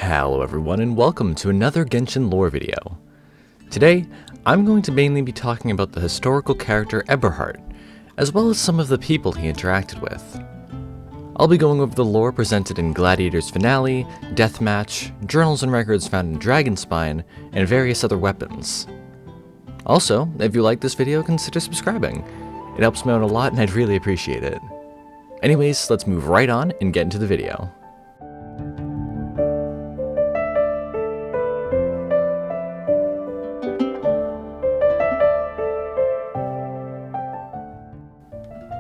Hello everyone and welcome to another Genshin lore video. Today, I'm going to mainly be talking about the historical character Eberhart, as well as some of the people he interacted with. I'll be going over the lore presented in Gladiator's finale, deathmatch, journals and records found in Dragonspine, and various other weapons. Also, if you like this video, consider subscribing. It helps me out a lot and I'd really appreciate it. Anyways, let's move right on and get into the video.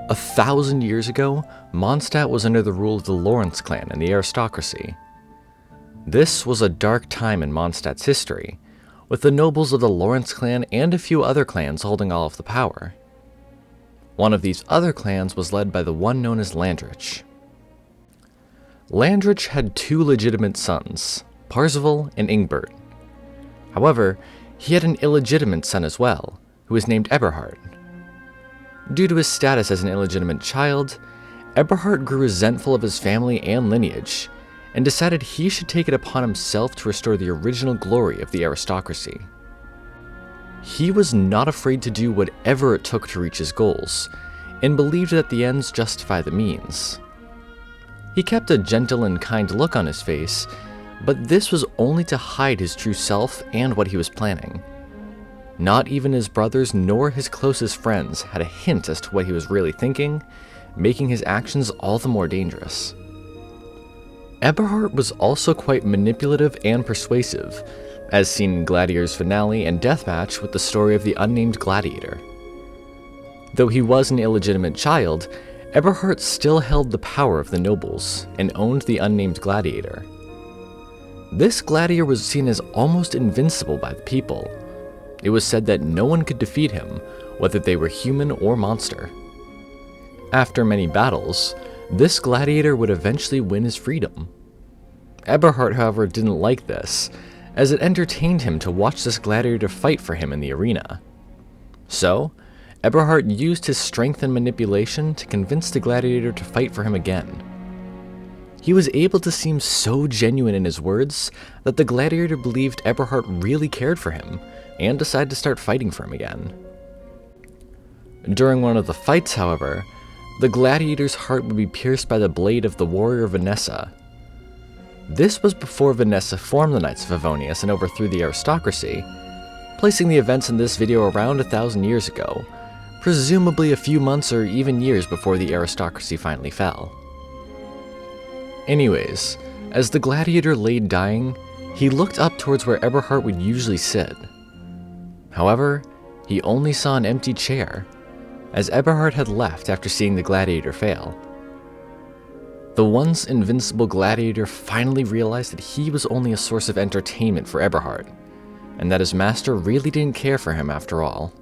A 1,000 years ago, Mondstadt was under the rule of the Lawrence clan and the Aristocracy. This was a dark time in Mondstadt's history, with the nobles of the Lawrence clan and a few other clans holding all of the power. One of these other clans was led by the one known as Landrich. Landrich had two legitimate sons, Parzival and Ingbert. However, he had an illegitimate son as well, who was named Eberhart. Due to his status as an illegitimate child, Eberhart grew resentful of his family and lineage, and decided he should take it upon himself to restore the original glory of the aristocracy. He was not afraid to do whatever it took to reach his goals, and believed that the ends justify the means. He kept a gentle and kind look on his face, but this was only to hide his true self and what he was planning. Not even his brothers nor his closest friends had a hint as to what he was really thinking, making his actions all the more dangerous. Eberhart was also quite manipulative and persuasive, as seen in Gladiator's finale and deathmatch with the story of the Unnamed Gladiator. Though he was an illegitimate child, Eberhart still held the power of the nobles and owned the Unnamed Gladiator. This gladiator was seen as almost invincible by the people. It was said that no one could defeat him, whether they were human or monster. After many battles, this gladiator would eventually win his freedom. Eberhart, however, didn't like this, as it entertained him to watch this gladiator fight for him in the arena. So, Eberhart used his strength and manipulation to convince the gladiator to fight for him again. He was able to seem so genuine in his words that the gladiator believed Eberhart really cared for him, and decided to start fighting for him again. During one of the fights, however, the gladiator's heart would be pierced by the blade of the warrior Vanessa. This was before Vanessa formed the Knights of Favonius and overthrew the aristocracy, placing the events in this video around 1,000 years ago, presumably a few months or even years before the aristocracy finally fell. Anyways, as the gladiator lay dying, he looked up towards where Eberhart would usually sit. However, he only saw an empty chair, as Eberhart had left after seeing the gladiator fail. The once invincible gladiator finally realized that he was only a source of entertainment for Eberhart, and that his master really didn't care for him after all.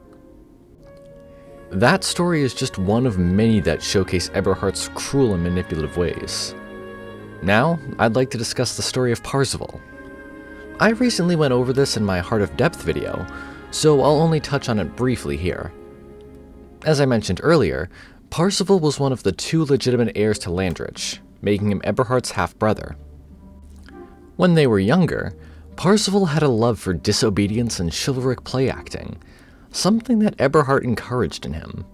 That story is just one of many that showcase Eberhart's cruel and manipulative ways. Now, I'd like to discuss the story of Parzival. I recently went over this in my Heart of Depth video, so I'll only touch on it briefly here. As I mentioned earlier, Parzival was one of the two legitimate heirs to Landrich, making him Eberhart's half-brother. When they were younger, Parzival had a love for disobedience and chivalric play acting, something that Eberhart encouraged in him.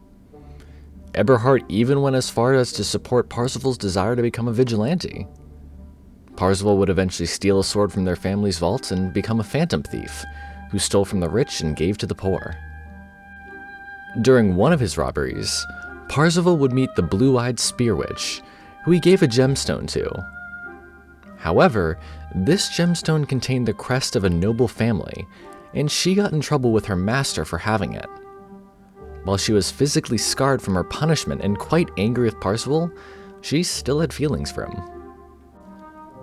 Eberhart even went as far as to support Parzival's desire to become a vigilante. Parzival would eventually steal a sword from their family's vault and become a phantom thief, who stole from the rich and gave to the poor. During one of his robberies, Parzival would meet the blue-eyed spear witch, who he gave a gemstone to. However, this gemstone contained the crest of a noble family, and she got in trouble with her master for having it. While she was physically scarred from her punishment and quite angry with Parzival, she still had feelings for him.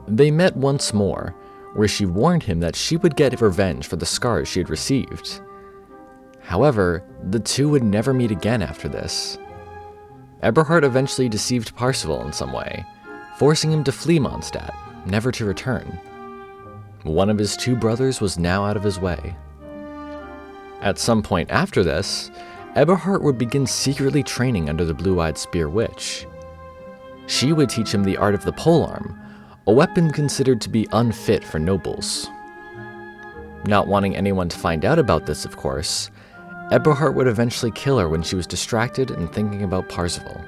They met once more, where she warned him that she would get revenge for the scars she had received. However, the two would never meet again after this. Eberhart eventually deceived Parzival in some way, forcing him to flee Mondstadt, never to return. One of his two brothers was now out of his way. At some point after this, Eberhart would begin secretly training under the blue-eyed spear witch. She would teach him the art of the polearm, a weapon considered to be unfit for nobles. Not wanting anyone to find out about this, of course, Eberhart would eventually kill her when she was distracted and thinking about Parzival.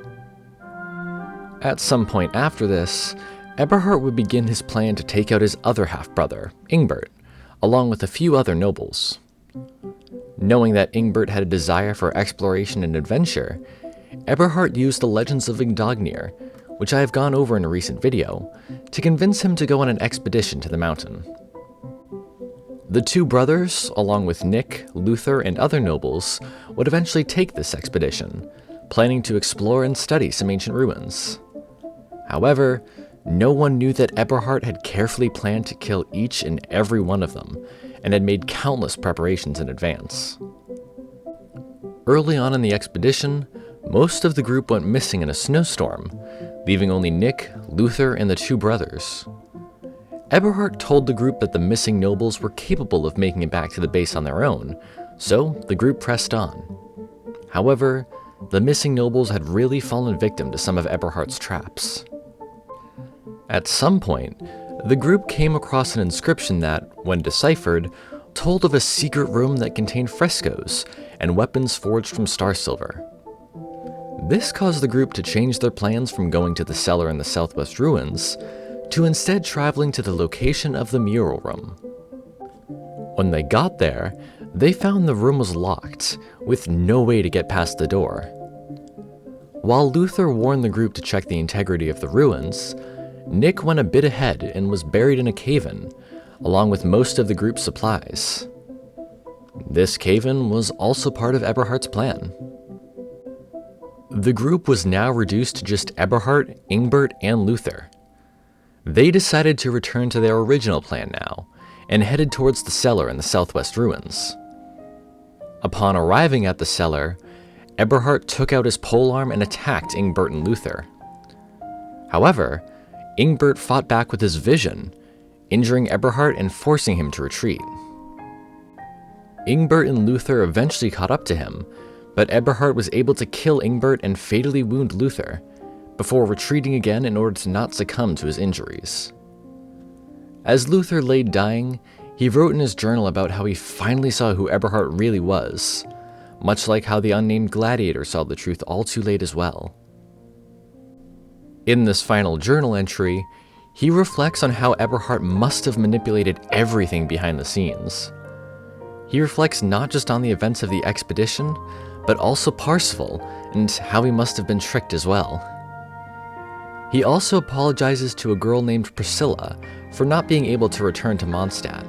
At some point after this, Eberhart would begin his plan to take out his other half-brother, Ingbert, along with a few other nobles. Knowing that Ingbert had a desire for exploration and adventure, Eberhart used the legends of Igdagnir, which I have gone over in a recent video, to convince him to go on an expedition to the mountain. The two brothers, along with Nick, Luther, and other nobles, would eventually take this expedition, planning to explore and study some ancient ruins. However, no one knew that Eberhart had carefully planned to kill each and every one of them, and had made countless preparations in advance. Early on in the expedition, most of the group went missing in a snowstorm, leaving only Nick, Luther, and the two brothers. Eberhart told the group that the missing nobles were capable of making it back to the base on their own, so the group pressed on. However, the missing nobles had really fallen victim to some of Eberhart's traps. At some point, the group came across an inscription that, when deciphered, told of a secret room that contained frescoes and weapons forged from star silver. This caused the group to change their plans from going to the cellar in the southwest ruins to instead traveling to the location of the mural room. When they got there, they found the room was locked, with no way to get past the door. While Luther warned the group to check the integrity of the ruins, Nick went a bit ahead and was buried in a cave-in, along with most of the group's supplies. This cave-in was also part of Eberhart's plan. The group was now reduced to just Eberhart, Ingbert, and Luther. They decided to return to their original plan now, and headed towards the cellar in the southwest ruins. Upon arriving at the cellar, Eberhart took out his polearm and attacked Ingbert and Luther. However, Ingbert fought back with his vision, injuring Eberhart and forcing him to retreat. Ingbert and Luther eventually caught up to him, but Eberhart was able to kill Ingbert and fatally wound Luther, before retreating again in order to not succumb to his injuries. As Luther lay dying, he wrote in his journal about how he finally saw who Eberhart really was, much like how the Unnamed Gladiator saw the truth all too late as well. In this final journal entry, he reflects on how Eberhart must have manipulated everything behind the scenes. He reflects not just on the events of the expedition, but also Parzival, and how he must have been tricked as well. He also apologizes to a girl named Priscilla for not being able to return to Mondstadt,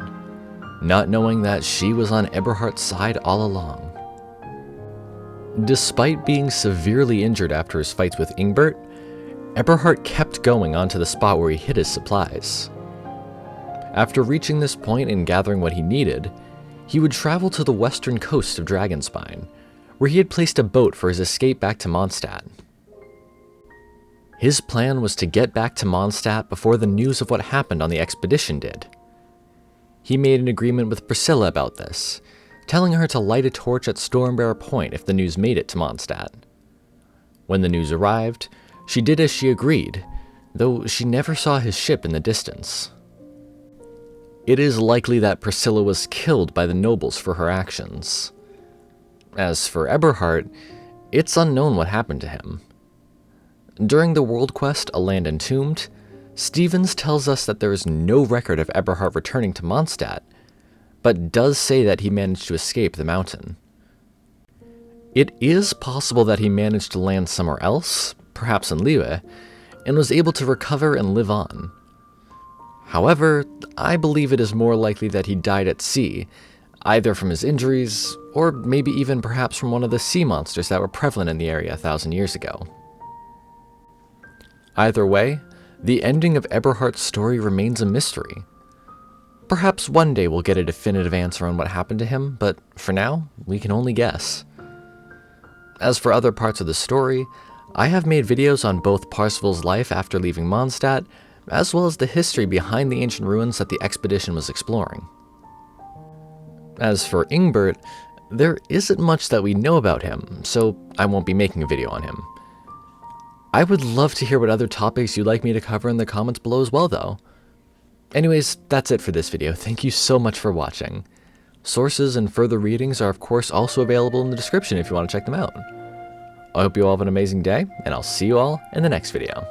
not knowing that she was on Eberhart's side all along. Despite being severely injured after his fights with Ingbert, Eberhart kept going onto the spot where he hid his supplies. After reaching this point and gathering what he needed, he would travel to the western coast of Dragonspine, where he had placed a boat for his escape back to Mondstadt. His plan was to get back to Mondstadt before the news of what happened on the expedition did. He made an agreement with Priscilla about this, telling her to light a torch at Stormbearer Point if the news made it to Mondstadt. When the news arrived, she did as she agreed, though she never saw his ship in the distance. It is likely that Priscilla was killed by the nobles for her actions. As for Eberhart, it's unknown what happened to him. During the world quest, A Land Entombed, Stevens tells us that there is no record of Eberhart returning to Mondstadt, but does say that he managed to escape the mountain. It is possible that he managed to land somewhere else, perhaps in Liwe, and was able to recover and live on. However, I believe it is more likely that he died at sea, either from his injuries, or maybe even perhaps from one of the sea monsters that were prevalent in the area 1,000 years ago. Either way, the ending of Eberhart's story remains a mystery. Perhaps one day we'll get a definitive answer on what happened to him, but for now, we can only guess. As for other parts of the story, I have made videos on both Parzival's life after leaving Mondstadt, as well as the history behind the ancient ruins that the expedition was exploring. As for Ingbert, there isn't much that we know about him, so I won't be making a video on him. I would love to hear what other topics you'd like me to cover in the comments below as well though. Anyways, that's it for this video. Thank you so much for watching. Sources and further readings are of course also available in the description if you want to check them out. I hope you all have an amazing day, and I'll see you all in the next video.